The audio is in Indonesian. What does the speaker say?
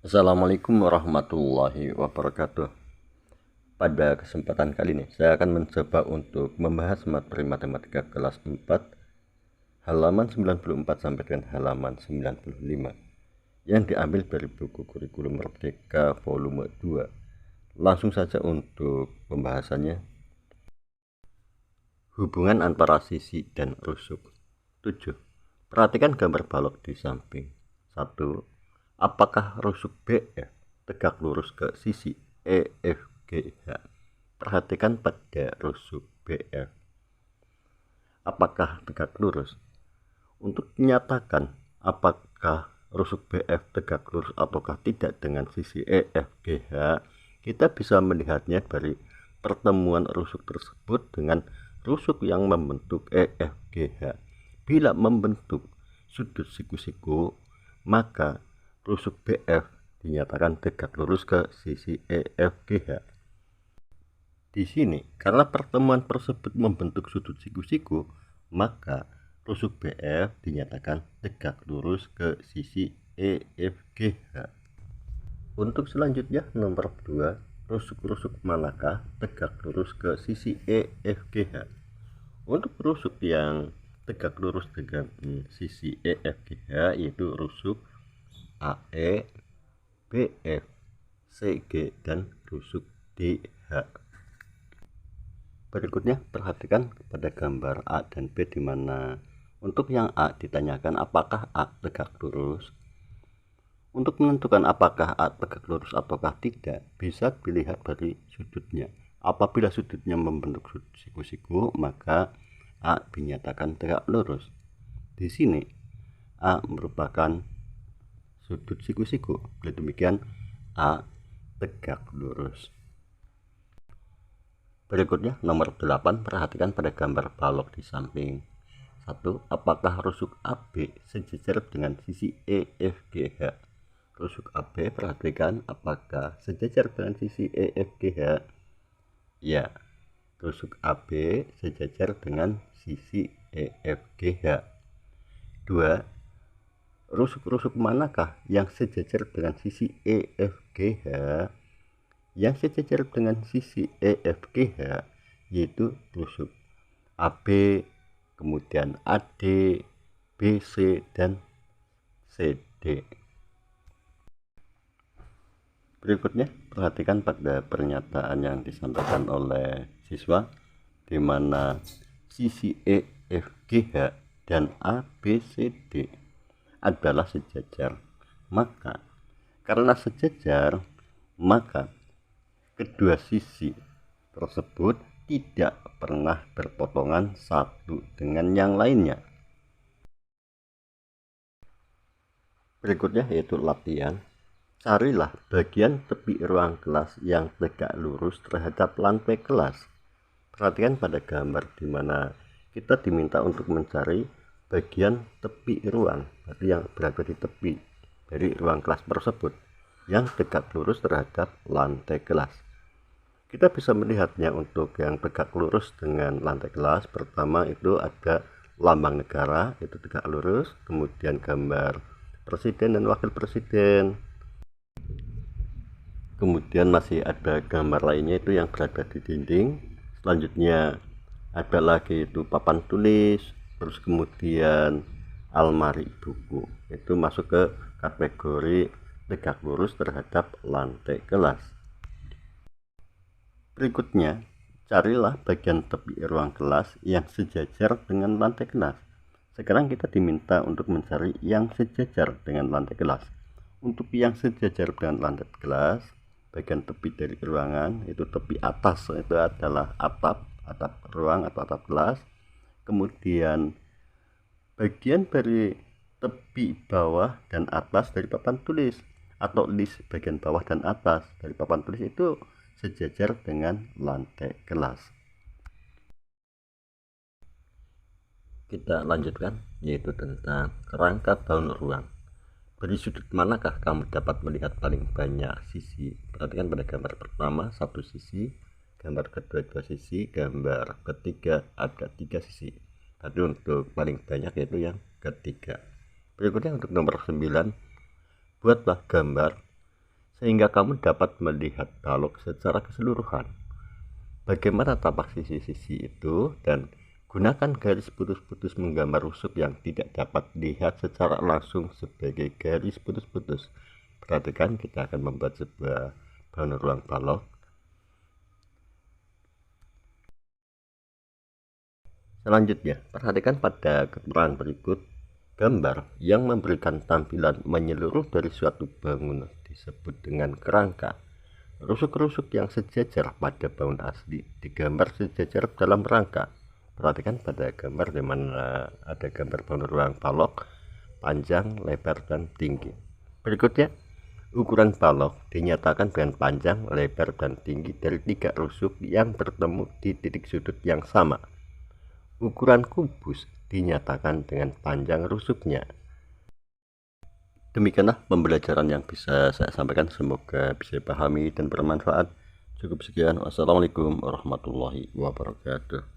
Assalamualaikum warahmatullahi wabarakatuh. Pada kesempatan kali ini saya akan mencoba untuk membahas materi matematika kelas 4 halaman 94 sampai dengan halaman 95 yang diambil dari buku kurikulum Merdeka volume 2. Langsung saja untuk pembahasannya. Hubungan antara sisi dan rusuk. 7. Perhatikan gambar balok di samping. 1. Apakah rusuk BF tegak lurus ke sisi EFGH? Perhatikan pada rusuk BF. Apakah tegak lurus? Untuk menyatakan apakah rusuk BF tegak lurus ataukah tidak dengan sisi EFGH, kita bisa melihatnya dari pertemuan rusuk tersebut dengan rusuk yang membentuk EFGH. Bila membentuk sudut siku-siku, maka rusuk BF dinyatakan tegak lurus ke sisi EFGH. Di sini, karena pertemuan tersebut membentuk sudut siku-siku, maka rusuk BF dinyatakan tegak lurus ke sisi EFGH. Untuk selanjutnya, nomor 2, rusuk-rusuk manakah tegak lurus ke sisi EFGH? Untuk rusuk yang tegak lurus dengan sisi EFGH yaitu rusuk AE, BF, CG, dan rusuk DH. Berikutnya perhatikan kepada gambar A dan B di mana untuk yang A ditanyakan apakah A tegak lurus. Untuk menentukan apakah A tegak lurus ataukah tidak bisa dilihat dari sudutnya. Apabila sudutnya membentuk sudut siku-siku, maka A dinyatakan tegak lurus. Di sini A merupakan sudut siku-siku. Oleh demikian A tegak lurus. Berikutnya nomor 8, perhatikan pada gambar balok di samping. 1. Apakah rusuk AB sejajar dengan sisi EFGH? Rusuk AB, perhatikan apakah sejajar dengan sisi EFGH? Ya, rusuk AB sejajar dengan sisi EFGH. 2. Rusuk-rusuk manakah yang sejajar dengan sisi EFGH? Yang sejajar dengan sisi EFGH yaitu rusuk AB, kemudian AD, BC, dan CD. Berikutnya perhatikan pada pernyataan yang disampaikan oleh siswa di mana sisi EFGH dan ABCD adalah sejajar. Maka karena sejajar, maka kedua sisi tersebut tidak pernah berpotongan satu dengan yang lainnya. Berikutnya yaitu latihan. Carilah bagian tepi ruang kelas yang tegak lurus terhadap lantai kelas. Perhatikan pada gambar di mana kita diminta untuk mencari bagian tepi ruang, berarti yang berada di tepi dari ruang kelas tersebut yang tegak lurus terhadap lantai kelas. Kita bisa melihatnya untuk yang tegak lurus dengan lantai kelas. Pertama itu ada lambang negara, itu tegak lurus, kemudian gambar presiden dan wakil presiden. Kemudian masih ada gambar lainnya itu yang berada di dinding. Selanjutnya ada lagi itu papan tulis, terus kemudian almari buku. Itu masuk ke kategori tegak lurus terhadap lantai kelas. Berikutnya, carilah bagian tepi ruang kelas yang sejajar dengan lantai kelas. Sekarang kita diminta untuk mencari yang sejajar dengan lantai kelas. Untuk yang sejajar dengan lantai kelas, bagian tepi dari ruangan itu tepi atas, itu adalah atap ruang atau atap kelas. Kemudian bagian dari tepi bawah dan atas dari papan tulis atau list bagian bawah dan atas dari papan tulis itu sejajar dengan lantai kelas. Kita lanjutkan yaitu tentang kerangka bangun ruang. Dari sudut manakah kamu dapat melihat paling banyak sisi? Perhatikan pada gambar pertama satu sisi, gambar kedua dua sisi, gambar ketiga ada tiga sisi. Tapi untuk paling banyak yaitu yang ketiga. Berikutnya untuk nomor 9, buatlah gambar sehingga kamu dapat melihat balok secara keseluruhan. Bagaimana tampak sisi-sisi itu, dan gunakan garis putus-putus menggambar rusuk yang tidak dapat dilihat secara langsung sebagai garis putus-putus. Perhatikan, kita akan membuat sebuah bangun ruang balok. Selanjutnya, perhatikan pada keterangan berikut. Gambar yang memberikan tampilan menyeluruh dari suatu bangunan disebut dengan kerangka. Rusuk-rusuk yang sejajar pada bangun asli digambar sejajar dalam rangka. Perhatikan pada gambar di mana ada gambar bangun ruang balok, panjang, lebar, dan tinggi. Berikutnya, ukuran balok dinyatakan dengan panjang, lebar, dan tinggi dari 3 rusuk yang bertemu di titik sudut yang sama. Ukuran kubus dinyatakan dengan panjang rusuknya. Demikianlah pembelajaran yang bisa saya sampaikan, semoga bisa dipahami dan bermanfaat. Cukup sekian, wassalamualaikum warahmatullahi wabarakatuh.